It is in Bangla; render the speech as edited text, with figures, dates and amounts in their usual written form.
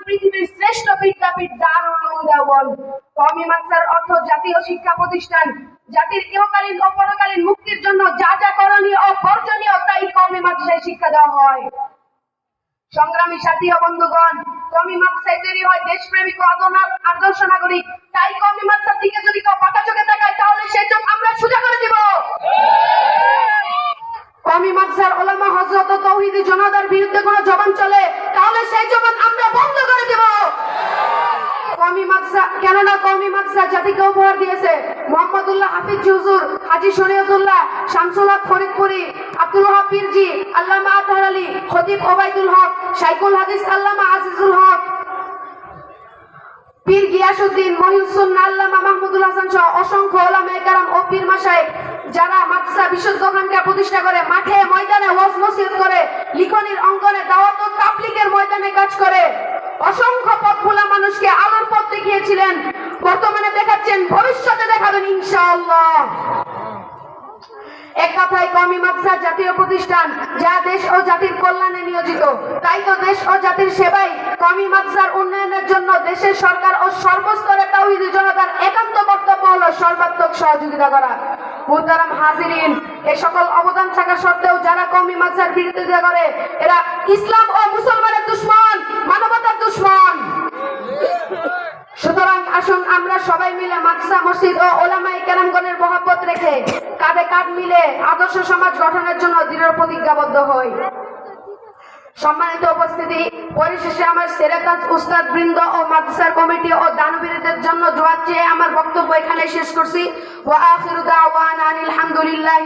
পৃথিবীর শ্রেষ্ঠ বিদ্যাপীঠ দারুল উলুম দেওবন্দ। কওমি মাদ্রাসার অর্থ জাতীয় শিক্ষা প্রতিষ্ঠান। জাতির ইহকালীন ও পরকালীন মুক্তির জন্য যা যা করণীয় ও বর্জনীয় তাই কওমি মাদ্রাসায় শিক্ষা দেওয়া হয়। সংগ্রামী সাথী ও বন্ধুগণ, কওমি মাদ্রাসায় তৈরি হয় দেশপ্রেমিক ও আদর্শ নাগরিক। তাই কওমি মাদ্রাসার দিকে যদি কেউ পাকা চোখে তাকায় তাহলে সেই চোখ আমরা সোজা করে দিব। কওমি মাদ্রাসার উলামা হযরত ও তাওহীদি জনতার বিরুদ্ধে কোনো জবান চলে তাহলে সেই জবান আমরা বন্ধ করে দেব। কওমি মাদ্রাসা কেননা কওমি মাদ্রাসা জাতিকে উপহার দিয়েছে মুহাম্মদুল্লাহ হাফিজ হুজুর, হাজী শরীয়তুল্লাহ, শামসুল হক ফরিদপুরি, আব্দুল ওয়াহাব পীরজি, আল্লামা আতহার আলী, খতিব ওবাইদুল হক, শাইখুল হাদিস আল্লামা আজিজুল হক, পীর গিয়াসউদ্দিন, মহিউসুন্নাহ আল্লামা মাহমুদুল হাসান সহ অসংখ্য উলামায়ে কেরাম ও পীর মাশায়েখ যারা মাদ্রাসা বিশুদ্ধ খানকা প্রতিষ্ঠা করে, মাঠে ময়দানে ওয়াজ নসিহত করে, লিখনির অঙ্গনে দাওয়াত ও তাবলীগের ময়দানে কাজ করে অসংখ্য পথভোলা মানুষকে আলোর পথ দেখিয়েছিলেন। বর্তমানে দেখাচ্ছেন, ভবিষ্যতে দেখাবেন ইনশাআল্লাহ। এক কথায় কওমি মাদ্রাসা জাতীয় প্রতিষ্ঠান যা দেশ ও জাতির কল্যাণে নিয়োজিত। তাই তো দেশ ও জাতির সেবায় কওমি মাদ্রাসার উন্নয়নের জন্য দেশের সরকার ও সর্বস্তরে তাওহীদি জনতার একান্ত কর্তব্য হলো সর্বাত্মক সহযোগিতা করা। মুহতারাম হাজিরিন, এই সকল অবদান থাকা সত্ত্বেও যারা কওমি মাদ্রাসার বিরোধিতা করে এরা ইসলাম ও মুসলমানের দুশমন, মানবতার দুশমন। সুতরাং আসুন আমরা সবাই মিলে মাদ্রাসা, মসজিদ ও উলামায়ে কেরামগণের মহব্বত রেখে কাঁধে কাঁধ মিলে আদর্শ সমাজ গঠনের জন্য দৃঢ় প্রতিজ্ঞাবদ্ধ হই। সম্মানিত উপস্থিতি, পরিশেষে আমার সেরেকাজ উস্তাদ বৃন্দ ও মাদ্রাসার কমিটি ও দানবীরদের জন্য দোয়া চেয়ে আমার বক্তব্য এখানে শেষ করছি। ওয়া আখিরু দাওয়ানা আনিল হামদুলিল্লাহ।